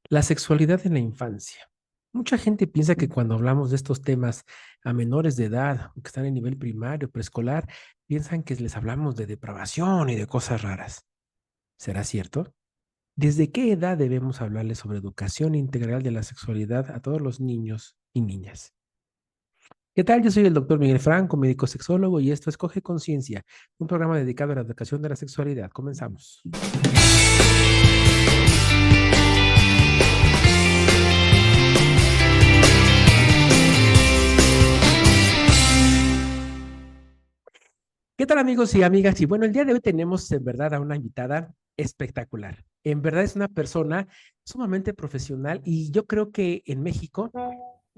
La sexualidad en la infancia. Mucha gente piensa que cuando hablamos de estos temas a menores de edad o que están en nivel primario, preescolar, piensan que les hablamos de depravación y de cosas raras. ¿Será cierto? ¿Desde qué edad debemos hablarles sobre educación integral de la sexualidad a todos los niños y niñas? ¿Qué tal? Yo soy el doctor Miguel Franco, médico sexólogo, y esto es Coge Conciencia, un programa dedicado a la educación de la sexualidad. Comenzamos. ¿Qué tal, amigos y amigas? Y bueno, el día de hoy tenemos en verdad a una invitada espectacular. En verdad es una persona sumamente profesional y yo creo que en México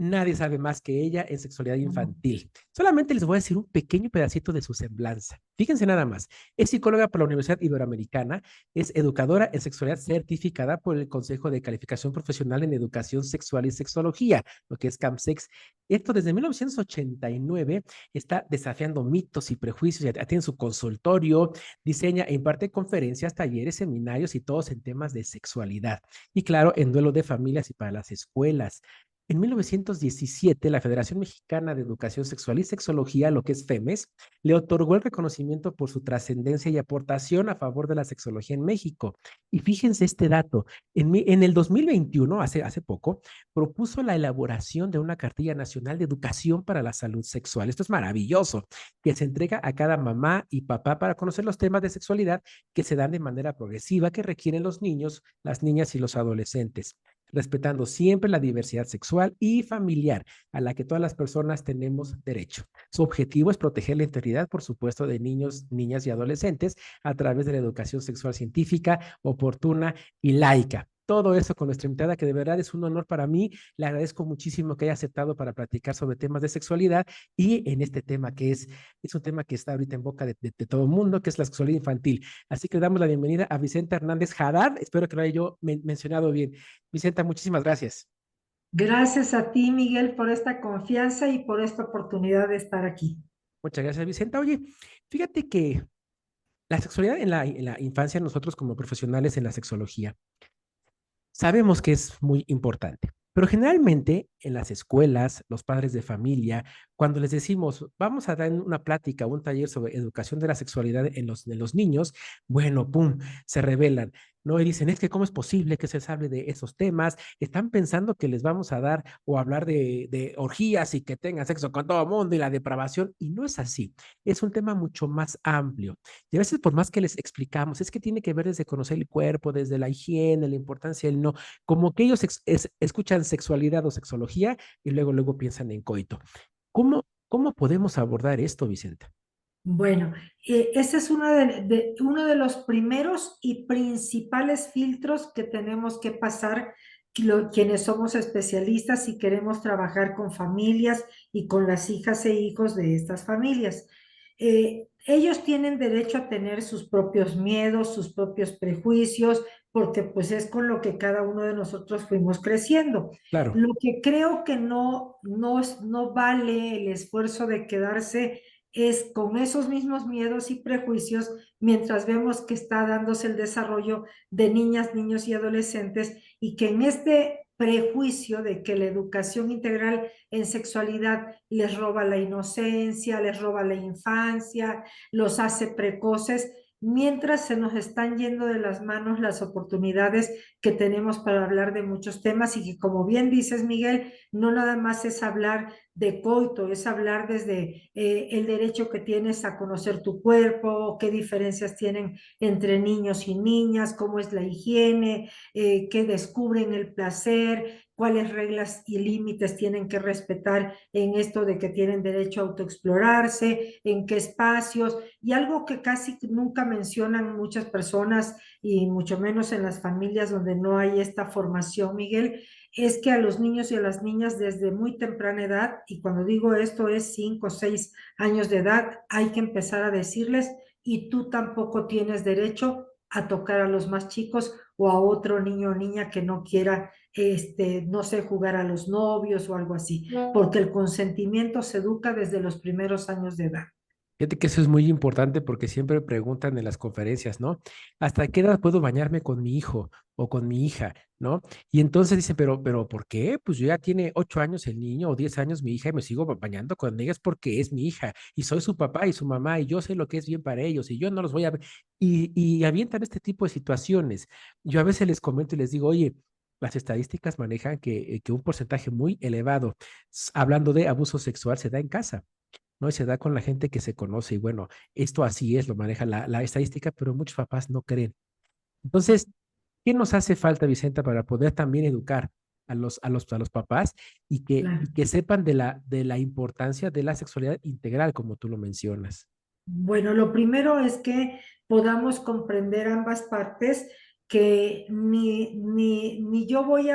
nadie sabe más que ella en sexualidad infantil. Solamente les voy a decir un pequeño pedacito de su semblanza. Fíjense nada más. Es psicóloga por la Universidad Iberoamericana, es educadora en sexualidad certificada por el Consejo de Calificación Profesional en Educación Sexual y Sexología, lo que es CAMSEX. Esto desde 1989 está desafiando mitos y prejuicios, ya tiene su consultorio, diseña e imparte conferencias, talleres, seminarios y todos en temas de sexualidad. Y claro, en duelo de familias y para las escuelas. En 1917, la Federación Mexicana de Educación Sexual y Sexología, lo que es FEMES, le otorgó el reconocimiento por su trascendencia y aportación a favor de la sexología en México. Y fíjense este dato, en el 2021, hace poco, propuso la elaboración de una cartilla nacional de educación para la salud sexual. Esto es maravilloso, que se entrega a cada mamá y papá para conocer los temas de sexualidad que se dan de manera progresiva que requieren los niños, las niñas y los adolescentes, respetando siempre la diversidad sexual y familiar a la que todas las personas tenemos derecho. Su objetivo es proteger la integridad, por supuesto, de niños, niñas y adolescentes a través de la educación sexual científica, oportuna y laica. Todo eso con nuestra invitada, que de verdad es un honor para mí. Le agradezco muchísimo que haya aceptado para platicar sobre temas de sexualidad y en este tema es un tema que está ahorita en boca de todo el mundo, que es la sexualidad infantil. Así que le damos la bienvenida a Vicenta Hernández Haddad. Espero que lo haya yo mencionado bien. Vicenta, muchísimas gracias. Gracias a ti, Miguel, por esta confianza y por esta oportunidad de estar aquí. Muchas gracias, Vicenta. Oye, fíjate que la sexualidad en la infancia, nosotros como profesionales en la sexología, sabemos que es muy importante, pero generalmente en las escuelas, los padres de familia, cuando les decimos, vamos a dar una plática, un taller sobre educación de la sexualidad de los niños, bueno, pum, se rebelan, ¿no? Y dicen, es que cómo es posible que se hable de esos temas, están pensando que les vamos a dar o hablar de orgías y que tengan sexo con todo el mundo y la depravación, y no es así, es un tema mucho más amplio. Y a veces por más que les explicamos, es que tiene que ver desde conocer el cuerpo, desde la higiene, la importancia del no, como que ellos escuchan sexualidad o sexología y luego piensan en coito. ¿Cómo podemos abordar esto, Vicenta? Bueno, ese es uno de los primeros y principales filtros que tenemos que pasar quienes somos especialistas y queremos trabajar con familias y con las hijas e hijos de estas familias. Ellos tienen derecho a tener sus propios miedos, sus propios prejuicios, porque pues es con lo que cada uno de nosotros fuimos creciendo. Claro, Lo que creo que no vale el esfuerzo de quedarse es con esos mismos miedos y prejuicios mientras vemos que está dándose el desarrollo de niñas, niños y adolescentes y que en este prejuicio de que la educación integral en sexualidad les roba la inocencia, les roba la infancia, los hace precoces, mientras se nos están yendo de las manos las oportunidades que tenemos para hablar de muchos temas y que, como bien dices, Miguel, no nada más es hablar de coito, es hablar desde el derecho que tienes a conocer tu cuerpo, qué diferencias tienen entre niños y niñas, cómo es la higiene, qué descubren el placer, cuáles reglas y límites tienen que respetar en esto de que tienen derecho a autoexplorarse, en qué espacios, y algo que casi nunca mencionan muchas personas y mucho menos en las familias donde no hay esta formación, Miguel, es que a los niños y a las niñas desde muy temprana edad, y cuando digo esto es 5 o 6 años de edad, hay que empezar a decirles, y tú tampoco tienes derecho a tocar a los más chicos o a otro niño o niña que no quiera, no sé, jugar a los novios o algo así, porque el consentimiento se educa desde los primeros años de edad. Fíjate que eso es muy importante porque siempre preguntan en las conferencias, ¿no? ¿Hasta qué edad puedo bañarme con mi hijo o con mi hija, ¿no? Y entonces dicen, pero ¿por qué? Pues yo ya tiene 8 años el niño o 10 años mi hija y me sigo bañando con ellas porque es mi hija y soy su papá y su mamá y yo sé lo que es bien para ellos y yo no los voy a ver. Y avientan este tipo de situaciones. Yo a veces les comento y les digo, oye, las estadísticas manejan que un porcentaje muy elevado, hablando de abuso sexual, se da en casa. ¿No? Y se da con la gente que se conoce y bueno, esto así es, lo maneja la estadística, pero muchos papás no creen. Entonces, ¿qué nos hace falta, Vicenta, para poder también educar a los papás y Claro. que sepan de la importancia de la sexualidad integral, como tú lo mencionas? Bueno, lo primero es que podamos comprender ambas partes, que ni yo voy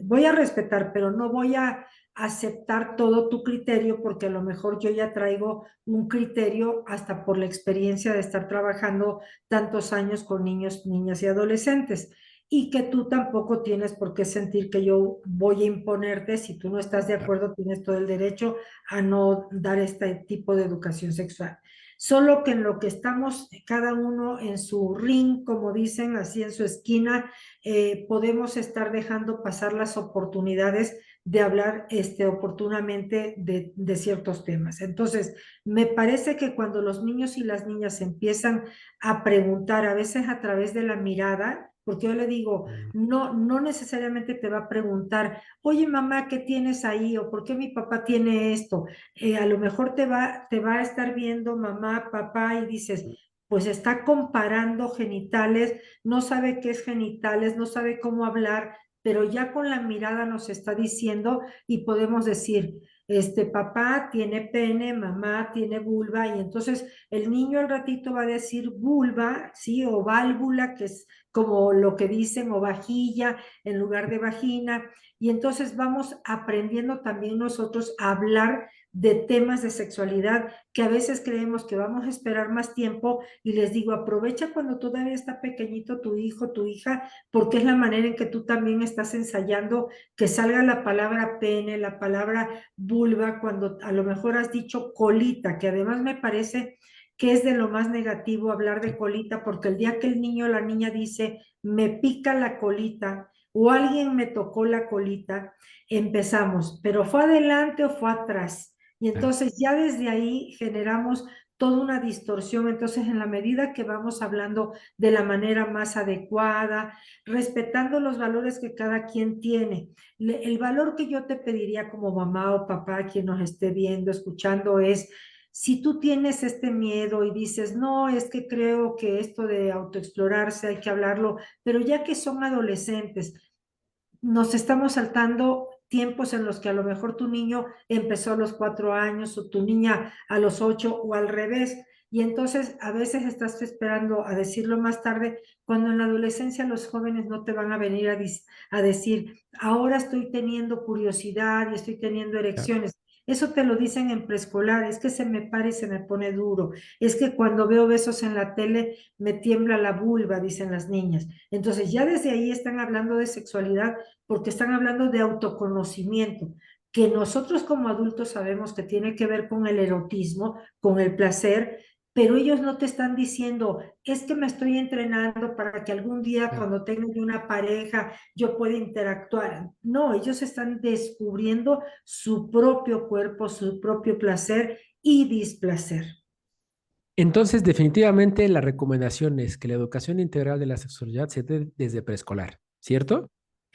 voy a respetar, pero no voy a aceptar todo tu criterio, porque a lo mejor yo ya traigo un criterio hasta por la experiencia de estar trabajando tantos años con niños, niñas y adolescentes. Y que tú tampoco tienes por qué sentir que yo voy a imponerte. Si tú no estás de Claro. acuerdo, tienes todo el derecho a no dar este tipo de educación sexual. Solo que en lo que estamos cada uno en su ring, como dicen, así en su esquina, podemos estar dejando pasar las oportunidades de hablar oportunamente de ciertos temas. Entonces, me parece que cuando los niños y las niñas empiezan a preguntar, a veces a través de la mirada, porque yo le digo, Mm, no necesariamente te va a preguntar, oye mamá, ¿qué tienes ahí? ¿O por qué mi papá tiene esto? A lo mejor te va a estar viendo mamá, papá y dices, pues está comparando genitales, no sabe qué es genitales, no sabe cómo hablar, pero ya con la mirada nos está diciendo y podemos decir, papá tiene pene, mamá tiene vulva, y entonces el niño al ratito va a decir vulva, ¿sí? O válvula, que es como lo que dicen, o vajilla en lugar de vagina, y entonces vamos aprendiendo también nosotros a hablar de temas de sexualidad que a veces creemos que vamos a esperar más tiempo, y les digo, aprovecha cuando todavía está pequeñito tu hijo, tu hija, porque es la manera en que tú también estás ensayando que salga la palabra pene, la palabra vulva, cuando a lo mejor has dicho colita, que además me parece que es de lo más negativo hablar de colita, porque el día que el niño o la niña dice, me pica la colita, o alguien me tocó la colita, empezamos, pero ¿fue adelante o fue atrás? Y claro. entonces ya desde ahí generamos toda una distorsión. Entonces, en la medida que vamos hablando de la manera más adecuada, respetando los valores que cada quien tiene, el valor que yo te pediría como mamá o papá, quien nos esté viendo, escuchando, es, si tú tienes este miedo y dices, no, es que creo que esto de autoexplorarse hay que hablarlo, pero ya que son adolescentes, nos estamos saltando tiempos en los que a lo mejor tu niño empezó a los 4 años o tu niña a los 8 o al revés. Y entonces a veces estás esperando a decirlo más tarde, cuando en la adolescencia los jóvenes no te van a venir a decir, ahora estoy teniendo curiosidad y estoy teniendo Claro. erecciones. Eso te lo dicen en preescolar, es que se me para y se me pone duro, es que cuando veo besos en la tele me tiembla la vulva, dicen las niñas. Entonces ya desde ahí están hablando de sexualidad porque están hablando de autoconocimiento, que nosotros como adultos sabemos que tiene que ver con el erotismo, con el placer, pero ellos no te están diciendo, es que me estoy entrenando para que algún día Claro. cuando tenga yo una pareja yo pueda interactuar. No, ellos están descubriendo su propio cuerpo, su propio placer y displacer. Entonces, definitivamente la recomendación es que la educación integral de la sexualidad se dé desde preescolar, ¿cierto?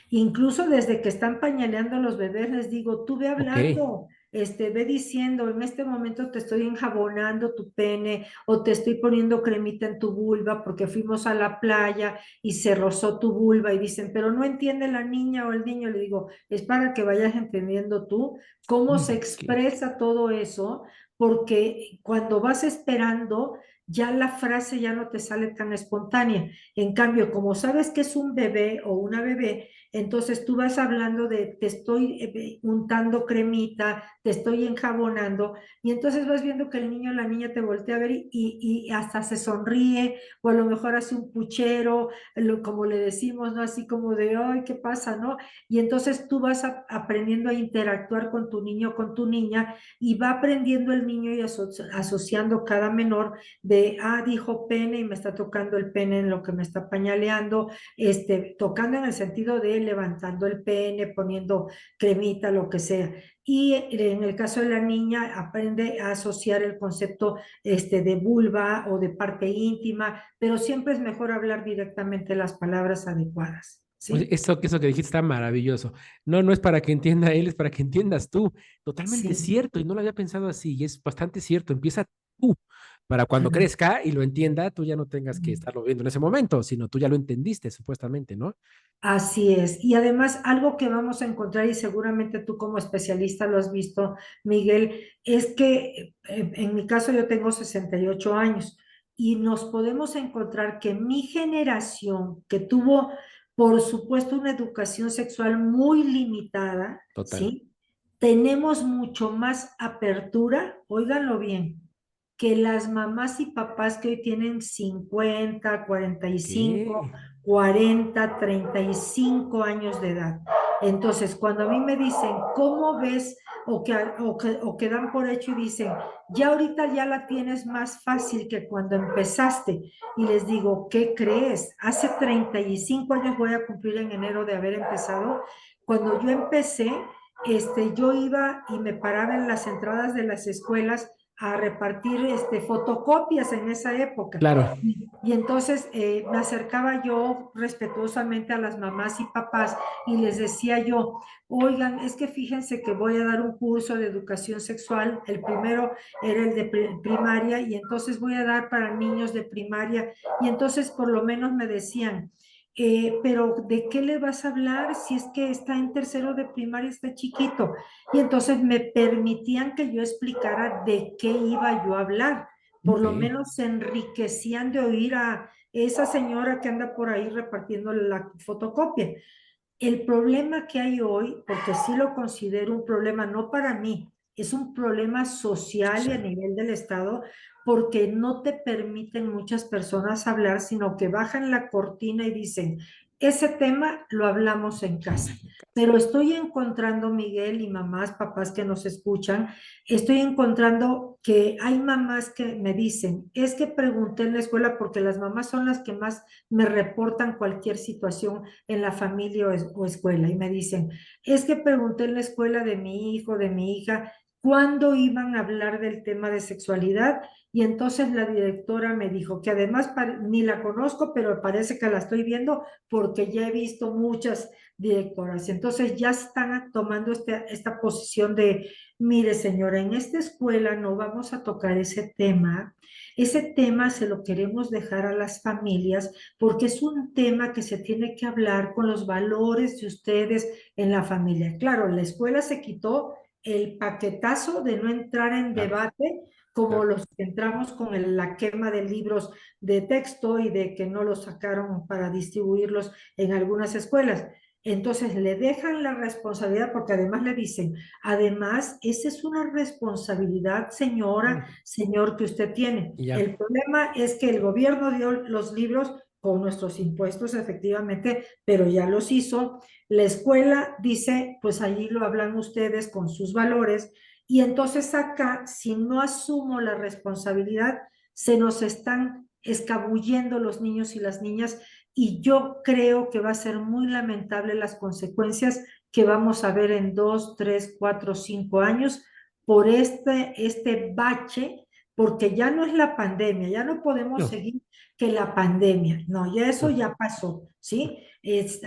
Incluso desde que están pañaleando a los bebés, les digo, tú ve Ok. hablando, ve diciendo, en este momento te estoy enjabonando tu pene o te estoy poniendo cremita en tu vulva porque fuimos a la playa y se rozó tu vulva, y dicen, pero no entiende la niña o el niño. Le digo, es para que vayas entendiendo tú cómo se Ok. expresa todo eso, porque cuando vas esperando, ya la frase ya no te sale tan espontánea. En cambio, como sabes que es un bebé o una bebé, entonces tú vas hablando de te estoy untando cremita, te estoy enjabonando, y entonces vas viendo que el niño o la niña te voltea a ver y hasta se sonríe, o a lo mejor hace un puchero, como le decimos, ¿no? Así como de, ay, ¿qué pasa, no? Y entonces tú vas aprendiendo a interactuar con tu niño o con tu niña, y va aprendiendo el niño y asociando cada menor de, dijo pene y me está tocando el pene en lo que me está pañaleando, tocando en el sentido de levantando el pene, poniendo cremita, lo que sea. Y en el caso de la niña, aprende a asociar el concepto de vulva o de parte íntima, pero siempre es mejor hablar directamente las palabras adecuadas, Oye, ¿sí? eso que dijiste está maravilloso. No, no es para que entienda él, es para que entiendas tú. Totalmente Sí. cierto, y no lo había pensado así, y es bastante cierto. Empieza tú, para cuando crezca y lo entienda, tú ya no tengas que estarlo viendo en ese momento, sino tú ya lo entendiste, supuestamente, ¿no? Así es. Y además, algo que vamos a encontrar, y seguramente tú como especialista lo has visto, Miguel, es que en mi caso yo tengo 68 años y nos podemos encontrar que mi generación, que tuvo, por supuesto, una educación sexual muy limitada, Total. ¿sí? Tenemos mucho más apertura, óiganlo bien, que las mamás y papás que hoy tienen 50, 45, ¿Qué? 40, 35 años de edad. Entonces, cuando a mí me dicen, ¿cómo ves? O que dan por hecho y dicen, ya ahorita ya la tienes más fácil que cuando empezaste. Y les digo, ¿qué crees? Hace 35 años voy a cumplir en enero de haber empezado. Cuando yo empecé, yo iba y me paraba en las entradas de las escuelas a repartir fotocopias en esa época. Claro. Y entonces me acercaba yo respetuosamente a las mamás y papás y les decía yo, oigan, es que fíjense que voy a dar un curso de educación sexual, el primero era el de primaria, y entonces voy a dar para niños de primaria, y entonces por lo menos me decían, pero ¿de qué le vas a hablar si es que está en tercero de primaria, está chiquito? Y entonces me permitían que yo explicara de qué iba yo a hablar. Por Ok. lo menos se enriquecían de oír a esa señora que anda por ahí repartiendo la fotocopia. El problema que hay hoy, porque sí lo considero un problema, no para mí, es un problema social y a Social. nivel del Estado, porque no te permiten muchas personas hablar, sino que bajan la cortina y dicen, ese tema lo hablamos en casa. Pero estoy encontrando, Miguel, y mamás, papás que nos escuchan, estoy encontrando que hay mamás que me dicen, es que pregunté en la escuela, porque las mamás son las que más me reportan cualquier situación en la familia o escuela, y me dicen, es que pregunté en la escuela de mi hijo, de mi hija, cuándo iban a hablar del tema de sexualidad, y entonces la directora me dijo que además ni la conozco, pero parece que la estoy viendo porque ya he visto muchas directoras. Entonces ya están tomando esta posición de, mire señora, en esta escuela no vamos a tocar ese tema se lo queremos dejar a las familias porque es un tema que se tiene que hablar con los valores de ustedes en la familia. Claro, la escuela se quitó el paquetazo de no entrar en Claro, debate como claro. los que entramos con la quema de libros de texto y de que no los sacaron para distribuirlos en algunas escuelas. Entonces le dejan la responsabilidad porque además le dicen, además, esa es una responsabilidad, señora, Mm. señor, que usted tiene. Y ya. El problema es que el gobierno dio los libros con nuestros impuestos, efectivamente, pero ya los hizo. La escuela dice, pues allí lo hablan ustedes con sus valores, y entonces acá, si no asumo la responsabilidad, se nos están escabullendo los niños y las niñas, y yo creo que va a ser muy lamentable las consecuencias que vamos a ver en 2, 3, 4, 5 años por este bache, porque ya no es la pandemia, ya no podemos No, seguir que la pandemia, no, ya eso no. ya pasó, ¿sí?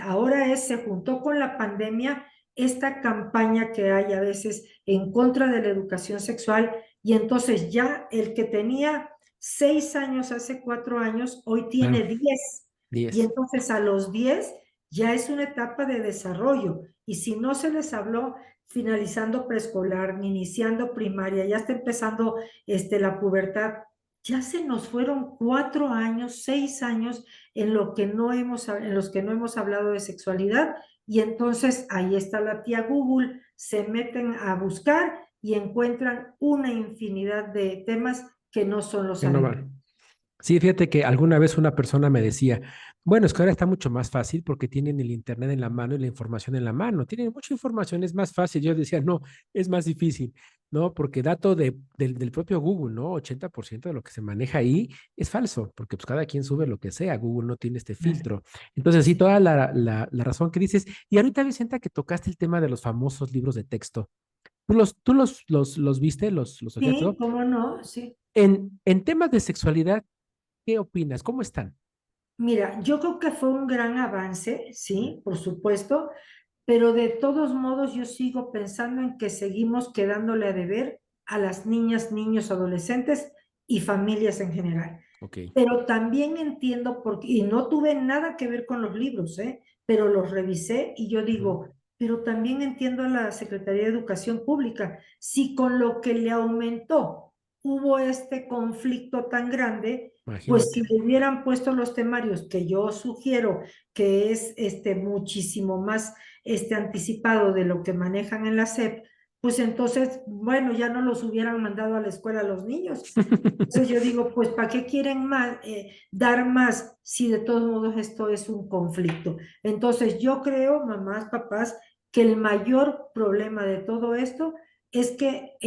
Ahora se juntó con la pandemia esta campaña que hay a veces en contra de la educación sexual, y entonces ya el que tenía 6 años hace 4 años, hoy Claro. tiene 10, y 10. entonces a los 10 ya es una etapa de desarrollo, y si no se les habló finalizando preescolar, iniciando primaria, ya está empezando la pubertad, ya se nos fueron 4 años, 6 años en los que no hemos hablado de sexualidad, y entonces ahí está la tía Google, se meten a buscar y encuentran una infinidad de temas que no son los Que no adecuados. van. Sí, fíjate que alguna vez una persona me decía, bueno, es que ahora está mucho más fácil porque tienen el internet en la mano y la información en la mano. Tienen mucha información, es más fácil. Yo decía, no, es más difícil, ¿no? Porque dato del propio Google, ¿no? 80% de lo que se maneja ahí es falso, porque pues cada quien sube lo que sea. Google no tiene este filtro. Entonces, sí, Sí, toda la razón que dices. Y ahorita, Vicenta, que tocaste el tema de los famosos libros de texto. ¿Tú los viste, los sí, objetos? cómo no, sí. En temas de sexualidad, ¿qué opinas? ¿Cómo están? Mira, yo creo que fue un gran avance, sí, por supuesto, pero de todos modos yo sigo pensando en que seguimos quedándole a deber a las niñas, niños, adolescentes y familias en general. Ok. Pero también entiendo, porque, y no tuve nada que ver con los libros, ¿eh? Pero los revisé y yo Ujú. digo, pero también entiendo a la Secretaría de Educación Pública, si con lo que le aumentó hubo este conflicto tan grande, pues Imagínate. si le hubieran puesto los temarios que yo sugiero, que es muchísimo más anticipado de lo que manejan en la SEP, pues entonces, bueno, ya no los hubieran mandado a la escuela a los niños. Entonces yo digo, pues ¿para qué quieren más, dar más si de todos modos esto es un conflicto? Entonces yo creo, mamás, papás, que el mayor problema de todo esto es que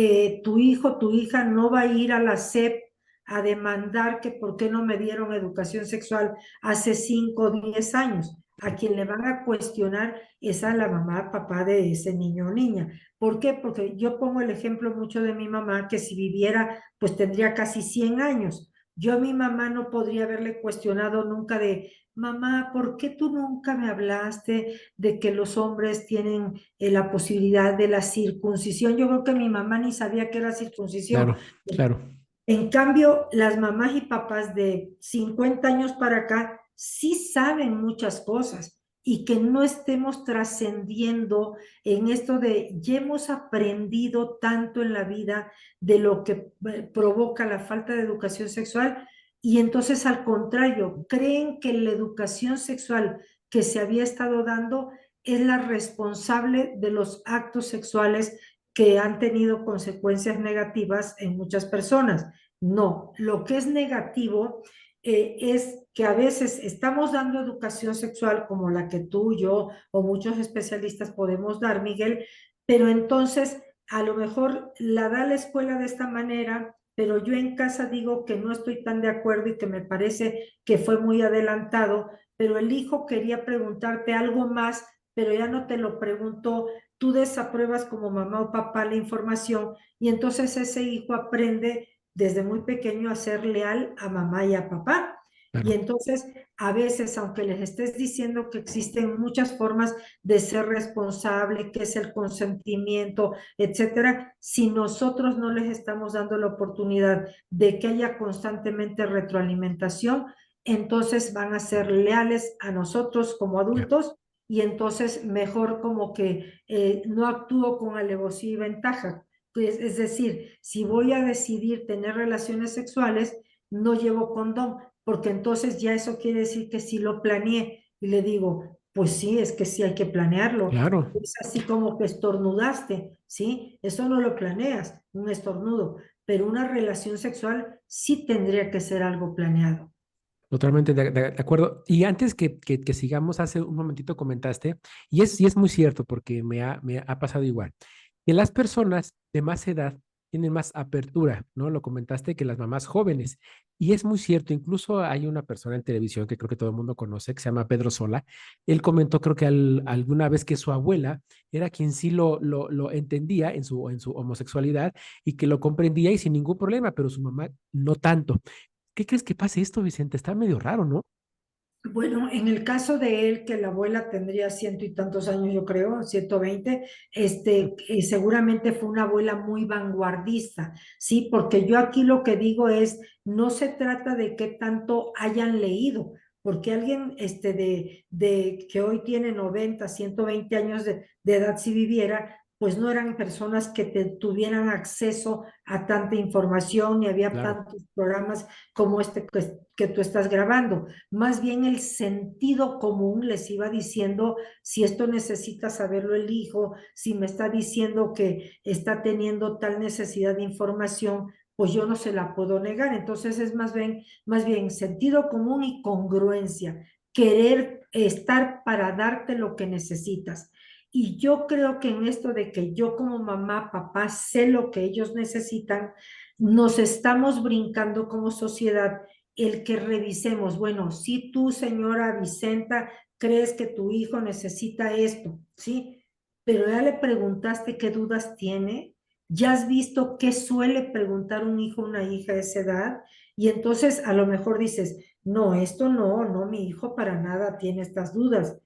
tu hijo, tu hija no va a ir a la SEP a demandar que por qué no me dieron educación sexual hace 5 o 10 años. A quien le van a cuestionar es a la mamá, papá de ese niño o niña. ¿Por qué? Porque yo pongo el ejemplo mucho de mi mamá, que si viviera pues tendría casi 100 años. Yo a mi mamá no podría haberle cuestionado nunca de, mamá, ¿por qué tú nunca me hablaste de que los hombres tienen la posibilidad de la circuncisión? Yo creo que mi mamá ni sabía que era circuncisión. Claro, claro, En cambio, las mamás y papás de 50 años para acá sí saben muchas cosas, y que no estemos trascendiendo en esto de ya hemos aprendido tanto en la vida de lo que provoca la falta de educación sexual, y entonces al contrario, creen que la educación sexual que se había estado dando es la responsable de los actos sexuales que han tenido consecuencias negativas en muchas personas. No, lo que es negativo es que a veces estamos dando educación sexual como la que tú, yo o muchos especialistas podemos dar, Miguel, pero entonces a lo mejor la da la escuela de esta manera, pero yo en casa digo que no estoy tan de acuerdo y que me parece que fue muy adelantado, pero el hijo quería preguntarte algo más, pero ya no te lo preguntó, tú desapruebas como mamá o papá la información, y entonces ese hijo aprende desde muy pequeño a ser leal a mamá y a papá. Y claro, entonces, a veces, aunque les estés diciendo que existen muchas formas de ser responsable, que es el consentimiento, etcétera, si nosotros no les estamos dando la oportunidad de que haya constantemente retroalimentación, entonces van a ser leales a nosotros como ya, adultos, y entonces mejor como que no actúo con alevosía y ventaja. Pues, es decir, si voy a decidir tener relaciones sexuales, no llevo condón, porque entonces ya eso quiere decir que sí lo planeé. Y le digo, pues sí, es que sí hay que planearlo. claro, Es así como que estornudaste, ¿sí? Eso no lo planeas, un estornudo, pero una relación sexual sí tendría que ser algo planeado. totalmente de acuerdo. Y antes que sigamos, hace un momentito comentaste, y es muy cierto porque me ha pasado igual, que las personas de más edad tienen más apertura, ¿no? Lo comentaste que las mamás jóvenes, y es muy cierto, incluso hay una persona en televisión que creo que todo el mundo conoce, que se llama Pedro Sola. Él comentó, creo que alguna vez, que su abuela era quien sí lo entendía en su homosexualidad y que lo comprendía y sin ningún problema, pero su mamá no tanto. ¿Qué crees que pase esto, Vicente? Está medio raro, ¿no? Bueno, en el caso de él, que la abuela tendría ciento y tantos años, yo creo, 120, seguramente fue una abuela muy vanguardista, ¿sí? Porque yo aquí lo que digo es, no se trata de qué tanto hayan leído, porque alguien de que hoy tiene 90, 120 años de edad, si viviera, pues no eran personas que tuvieran acceso a tanta información, ni había Claro, tantos programas como este que tú estás grabando. Más bien el sentido común les iba diciendo si esto necesita saberlo el hijo, si me está diciendo que está teniendo tal necesidad de información, pues yo no se la puedo negar. Entonces es más bien sentido común y congruencia, querer estar para darte lo que necesitas. Y yo creo que en esto de que yo como mamá, papá, sé lo que ellos necesitan, nos estamos brincando como sociedad el que revisemos, bueno, si tú, señora Vicenta, crees que tu hijo necesita esto, ¿sí? Pero ya le preguntaste qué dudas tiene, ya has visto qué suele preguntar un hijo o una hija a esa edad, y entonces a lo mejor dices, no, esto no, no, mi hijo para nada tiene estas dudas.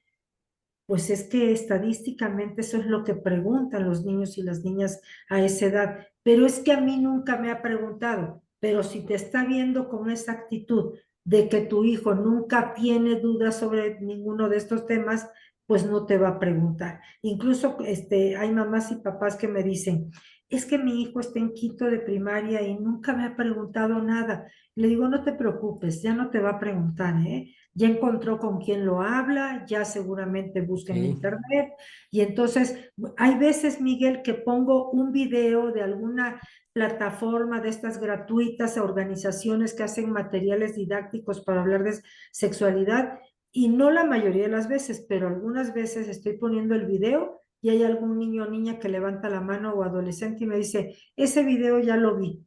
Pues es que estadísticamente eso es lo que preguntan los niños y las niñas a esa edad. Pero es que a mí nunca me ha preguntado, pero si te está viendo con esa actitud de que tu hijo nunca tiene dudas sobre ninguno de estos temas, pues no te va a preguntar. Incluso hay mamás y papás que me dicen, es que mi hijo está en quinto de primaria y nunca me ha preguntado nada. Le digo, no te preocupes, ya no te va a preguntar, ¿eh? Ya encontró con quién lo habla, ya seguramente busca en ok, internet. Y entonces, hay veces, Miguel, que pongo un video de alguna plataforma de estas gratuitas, organizaciones que hacen materiales didácticos para hablar de sexualidad, y no la mayoría de las veces, pero algunas veces estoy poniendo el video y hay algún niño o niña que levanta la mano o adolescente y me dice, ese video ya lo vi.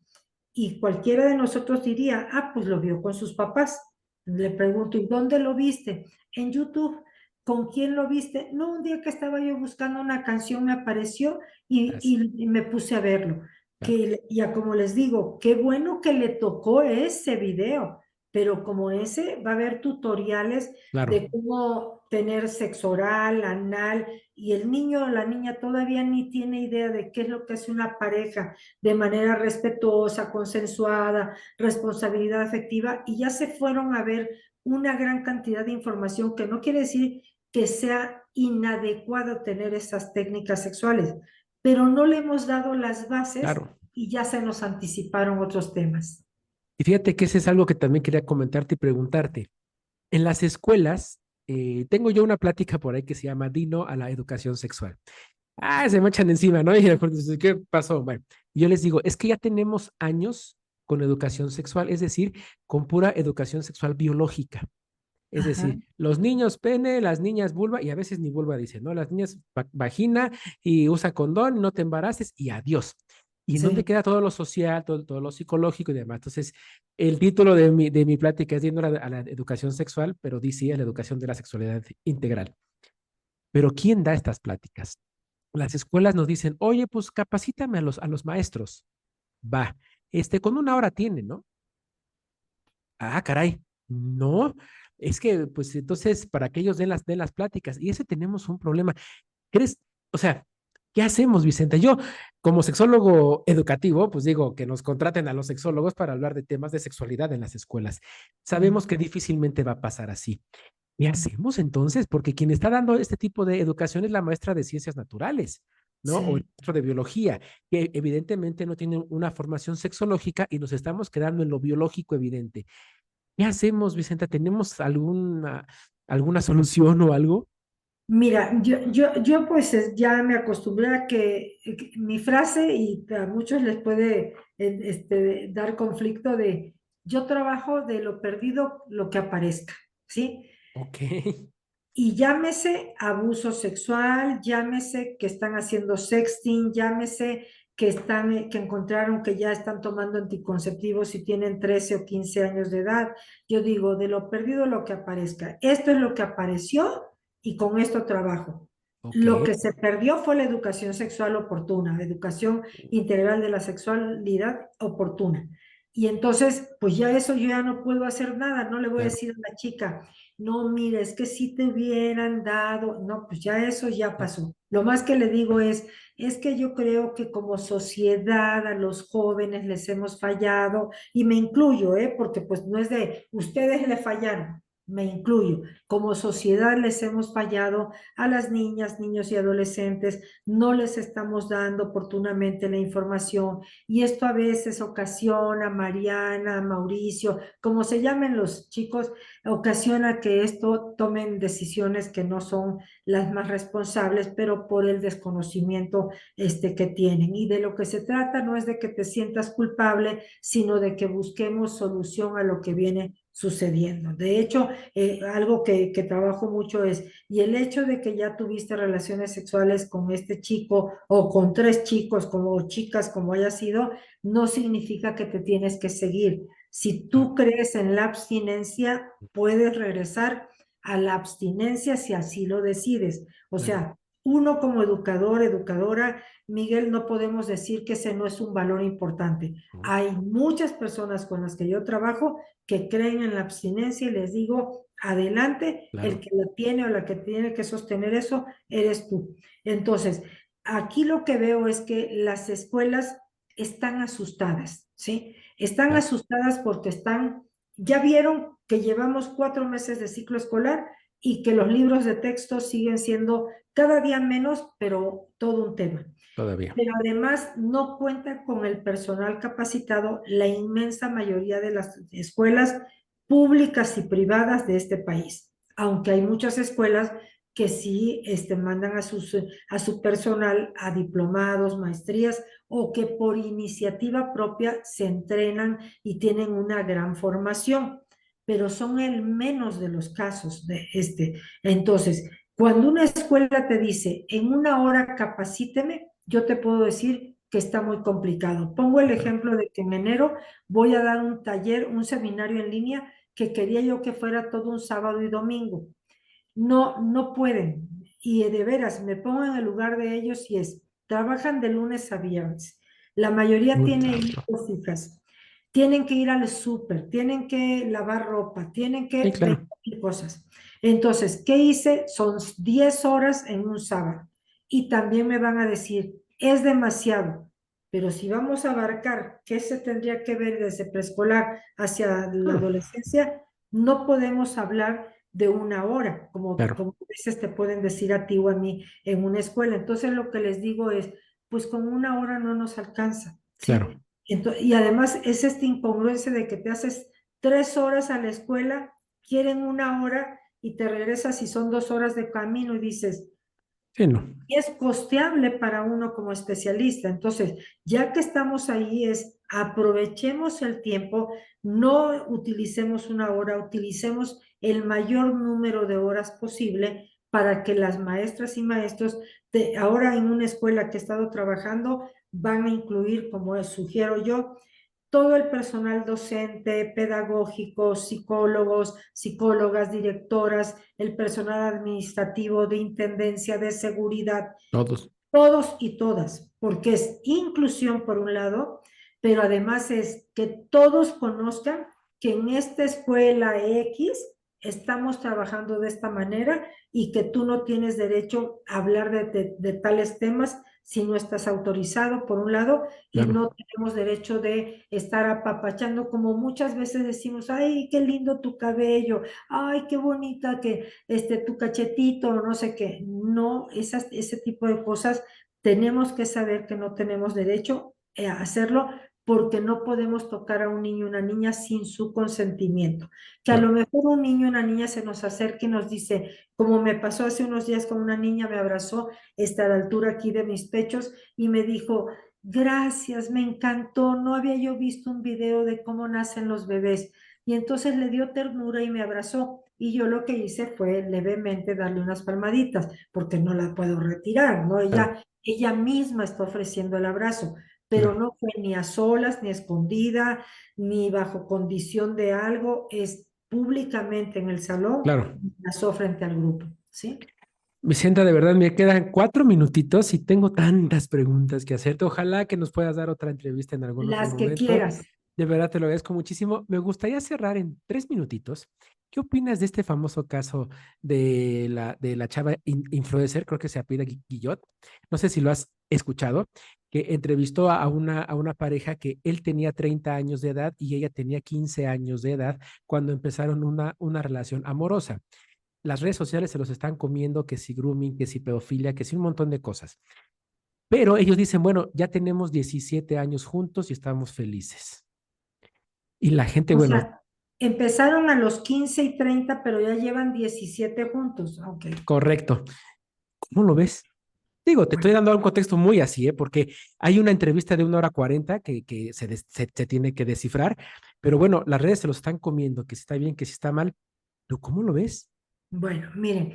Y cualquiera de nosotros diría, ah, pues lo vio con sus papás. Le pregunto, ¿y dónde lo viste? En YouTube. ¿Con quién lo viste? No, un día que estaba yo buscando una canción me apareció gracias, y me puse a verlo. claro, Que ya como les digo, qué bueno que le tocó ese video, pero como ese va a haber tutoriales claro, de cómo tener sexo oral, anal, y el niño o la niña todavía ni tiene idea de qué es lo que hace una pareja de manera respetuosa, consensuada, responsabilidad afectiva, y ya se fueron a ver una gran cantidad de información que no quiere decir que sea inadecuado tener esas técnicas sexuales, pero no le hemos dado las bases claro. y ya se nos anticiparon otros temas. Y fíjate que ese es algo que también quería comentarte y preguntarte. En las escuelas, tengo yo una plática por ahí que se llama Dino a la educación sexual. Ah, se me echan encima, ¿no? Y después dices, ¿qué pasó? Bueno, yo les digo, es que ya tenemos años con educación sexual, es decir, con pura educación sexual biológica. Es Ajá, decir, los niños pene, las niñas vulva, y a veces ni vulva dicen, ¿no? Las niñas vagina y usa condón, no te embaraces y adiós. ¿Y en dónde sí. queda todo lo social, todo lo psicológico y demás? Entonces, el título de mi plática es yendo a la educación sexual, pero dice a la educación de la sexualidad integral. Pero ¿quién da estas pláticas? Las escuelas nos dicen, oye, pues capacítame a los maestros. Va, con una hora tienen, ¿no? Ah, caray, no, es que, pues entonces, para que ellos den las pláticas, y ese tenemos un problema. ¿Crees? O sea, ¿qué hacemos, Vicente? Yo, como sexólogo educativo, pues digo que nos contraten a los sexólogos para hablar de temas de sexualidad en las escuelas. Sabemos que difícilmente va a pasar así. ¿Qué hacemos entonces? Porque quien está dando este tipo de educación es la maestra de ciencias naturales, ¿no? O el Sí. maestro de biología, que evidentemente no tienen una formación sexológica y nos estamos quedando en lo biológico evidente. ¿Qué hacemos, Vicenta? ¿Tenemos alguna solución o algo? Mira, yo pues ya me acostumbré a que mi frase y a muchos les puede dar conflicto de yo trabajo de lo perdido lo que aparezca, ¿sí? Ok, Y llámese abuso sexual, llámese que están haciendo sexting, llámese que encontraron que ya están tomando anticonceptivos y tienen 13 o 15 años de edad. Yo digo, de lo perdido lo que aparezca. Esto es lo que apareció y con esto trabajo. ok, Lo que se perdió fue la educación sexual oportuna, la educación integral de la sexualidad oportuna. Y entonces, pues ya eso yo ya no puedo hacer nada, no le voy a claro. decir a la chica, no, mira, es que si te hubieran dado, no, pues ya eso ya No, pasó. Lo más que le digo es que yo creo que como sociedad a los jóvenes les hemos fallado, y me incluyo, ¿eh? Porque pues no es de ustedes le fallaron. me incluyo. Como sociedad les hemos fallado a las niñas, niños y adolescentes, no les estamos dando oportunamente la información y esto a veces ocasiona, Mariana, Mauricio, como se llamen los chicos, ocasiona que esto tomen decisiones que no son las más responsables, pero por el desconocimiento que tienen. Y de lo que se trata no es de que te sientas culpable, sino de que busquemos solución a lo que viene sucediendo. De hecho, algo que trabajo mucho es, y el hecho de que ya tuviste relaciones sexuales con este chico o con tres chicos como chicas, como haya sido, no significa que te tienes que seguir. Si tú crees en la abstinencia, puedes regresar a la abstinencia si así lo decides. O Claro. sea, uno como educador, educadora, Miguel, no podemos decir que ese no es un valor importante. ¿No? Hay muchas personas con las que yo trabajo que creen en la abstinencia y les digo, adelante, el Claro. que la tiene o la que tiene que sostener eso, eres tú. Entonces, aquí lo que veo es que las escuelas están asustadas, ¿sí? Están Claro. asustadas porque ya vieron que llevamos 4 meses de ciclo escolar y que los libros de texto siguen siendo cada día menos, pero todo un tema. Todavía. Pero además no cuenta con el personal capacitado la inmensa mayoría de las escuelas públicas y privadas de este país, aunque hay muchas escuelas que sí mandan a su personal a diplomados, maestrías o que por iniciativa propia se entrenan y tienen una gran formación, pero son el menos de los casos de Entonces, cuando una escuela te dice, en una hora capacíteme, yo te puedo decir que está muy complicado. Pongo el Claro. ejemplo de que en enero voy a dar un taller, un seminario en línea que quería yo que fuera todo un sábado y domingo. No, no pueden. Y de veras, me pongo en el lugar de ellos y trabajan de lunes a viernes. La mayoría tiene Puta, bro. hijos, hijas. Tienen que ir al súper, tienen que lavar ropa, tienen Sí, que 20 claro. cosas. Entonces, ¿qué hice? Son 10 horas en un sábado. Y también me van a decir, es demasiado. Pero si vamos a abarcar qué se tendría que ver desde preescolar hacia la Ah, adolescencia, no podemos hablar de una hora, claro. como a veces te pueden decir a ti o a mí en una escuela. Entonces lo que les digo es, pues con una hora no nos alcanza, Claro. ¿sí? Y además es esta incongruencia de que te haces 3 horas a la escuela, quieren una hora y te regresas y son 2 horas de camino y dices, Sí, no. y es costeable para uno como especialista. Entonces, ya que estamos ahí, aprovechemos el tiempo, no utilicemos una hora, utilicemos el mayor número de horas posible para que las maestras y maestros, ahora en una escuela que he estado trabajando, van a incluir, como sugiero yo, todo el personal docente, pedagógico, psicólogos, psicólogas, directoras, el personal administrativo de intendencia, de seguridad, Todos. todos y todas, porque es inclusión por un lado, pero además es que todos conozcan que en esta escuela X estamos trabajando de esta manera y que tú no tienes derecho a hablar de tales temas si no estás autorizado, por un lado, y Claro. no tenemos derecho de estar apapachando, como muchas veces decimos, ay, qué lindo tu cabello, ay, qué bonita que tu cachetito, no sé qué. No, ese tipo de cosas tenemos que saber que no tenemos derecho a hacerlo porque no podemos tocar a un niño o una niña sin su consentimiento. Que a lo Claro. mejor un niño o una niña se nos acerque y nos dice, como me pasó hace unos días con una niña, me abrazó, está a la altura aquí de mis pechos y me dijo, gracias, me encantó, no había yo visto un video de cómo nacen los bebés. Y entonces le dio ternura y me abrazó. Y yo lo que hice fue levemente darle unas palmaditas, porque no la puedo retirar, ¿no? Claro. Ella misma está ofreciendo el abrazo, pero Claro. no fue ni a solas, ni escondida, ni bajo condición de algo, es públicamente en el salón, Claro. pasó frente al grupo, ¿sí? Vicenta, de verdad, me quedan 4 minutitos y tengo tantas preguntas que hacerte. Ojalá que nos puedas dar otra entrevista en algún otro Las que momento. quieras. De verdad, te lo agradezco muchísimo. Me gustaría cerrar en 3 minutitos. ¿Qué opinas de este famoso caso de la chava influencer? Creo que se apellida Guillot. No sé si lo has escuchado, que entrevistó a una pareja que él tenía 30 años de edad y ella tenía 15 años de edad cuando empezaron una relación amorosa. Las redes sociales se los están comiendo, que si grooming, que si pedofilia, que si un montón de cosas. Pero ellos dicen, bueno, ya tenemos 17 años juntos y estamos felices. Y la gente, O bueno, sea, empezaron a los 15 y 30, pero ya llevan 17 juntos. Ok. correcto. ¿Cómo lo ves? Digo, te estoy Bueno, dando un contexto muy así, ¿eh? Porque hay una entrevista de 1 hora 40 que se tiene que descifrar, pero bueno, las redes se lo están comiendo, que si está bien, que si está mal, pero ¿cómo lo ves? bueno, miren,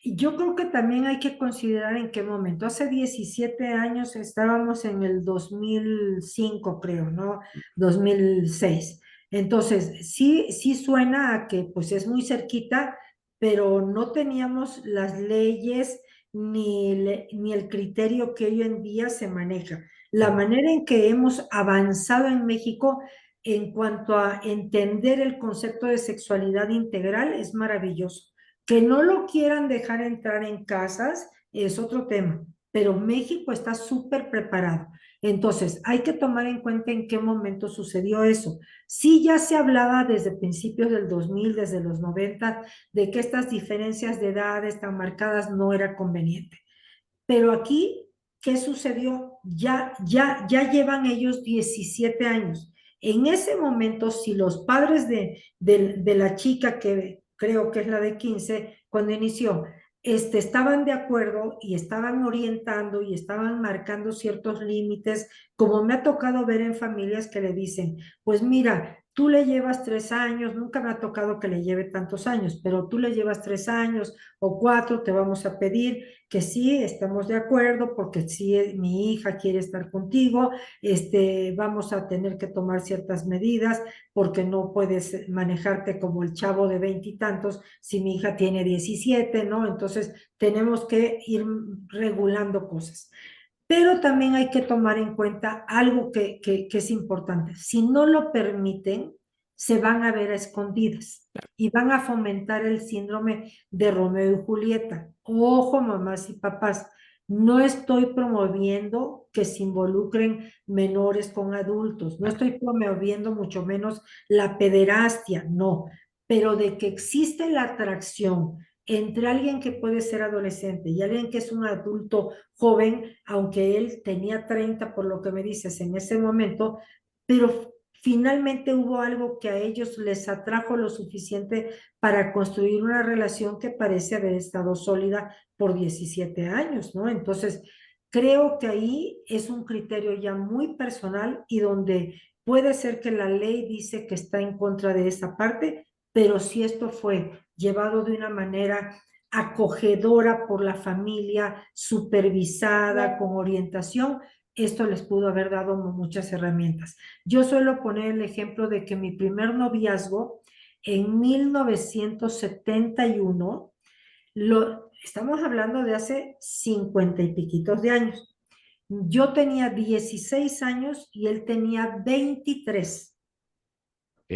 yo creo que también hay que considerar en qué momento. Hace 17 años estábamos en el 2005, creo, ¿no? 2006. Entonces, sí, sí suena a que pues es muy cerquita, pero no teníamos las leyes ni el criterio que hoy en día se maneja. La Claro. manera en que hemos avanzado en México en cuanto a entender el concepto de sexualidad integral es maravilloso. Que no lo quieran dejar entrar en casas es otro tema, pero México está súper preparado. Entonces, hay que tomar en cuenta en qué momento sucedió eso. Sí, ya se hablaba desde principios del 2000, desde los 90, de que estas diferencias de edades tan marcadas no era conveniente. Pero aquí, ¿qué sucedió? Ya llevan ellos 17 años. En ese momento, si los padres de la chica, que creo que es la de 15 cuando inició, estaban de acuerdo y estaban orientando y estaban marcando ciertos límites, como me ha tocado ver en familias que le dicen, pues mira, tú le llevas 3 años, nunca me ha tocado que le lleve tantos años, pero tú le llevas 3 años o 4, te vamos a pedir que sí, estamos de acuerdo, porque si mi hija quiere estar contigo, vamos a tener que tomar ciertas medidas, porque no puedes manejarte como el chavo de 20 y tantos si mi hija tiene 17, ¿no? Entonces tenemos que ir regulando cosas. Pero también hay que tomar en cuenta algo que es importante. Si no lo permiten, se van a ver a escondidas y van a fomentar el síndrome de Romeo y Julieta. Ojo, mamás y papás, no estoy promoviendo que se involucren menores con adultos, no estoy promoviendo mucho menos la pederastia, no, pero de que existe la atracción entre alguien que puede ser adolescente y alguien que es un adulto joven, aunque él tenía 30 por lo que me dices en ese momento, pero finalmente hubo algo que a ellos les atrajo lo suficiente para construir una relación que parece haber estado sólida por 17 años, ¿no? Entonces, creo que ahí es un criterio ya muy personal y donde puede ser que la ley dice que está en contra de esa parte, pero si esto fue llevado de una manera acogedora por la familia, supervisada, con orientación, esto les pudo haber dado muchas herramientas. Yo suelo poner el ejemplo de que mi primer noviazgo en 1971, estamos hablando de hace 50 y piquitos de años. Yo tenía 16 años y él tenía 23. ¿Ok?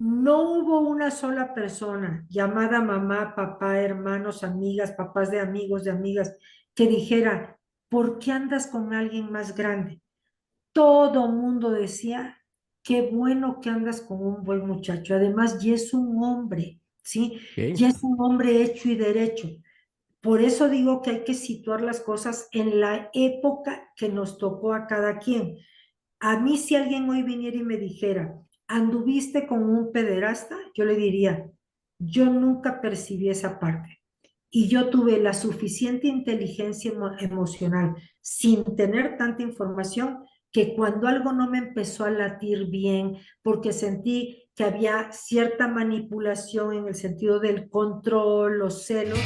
No hubo una sola persona llamada mamá, papá, hermanos, amigas, papás de amigos, de amigas, que dijera, ¿por qué andas con alguien más grande? Todo mundo decía, qué bueno que andas con un buen muchacho. Además, ya es un hombre, ¿sí? ¿Ok? Ya es un hombre hecho y derecho. Por eso digo que hay que situar las cosas en la época que nos tocó a cada quien. A mí, si alguien hoy viniera y me dijera, ¿anduviste con un pederasta? Yo le diría, yo nunca percibí esa parte. Y yo tuve la suficiente inteligencia emocional sin tener tanta información que cuando algo no me empezó a latir bien, porque sentí que había cierta manipulación en el sentido del control, los celos,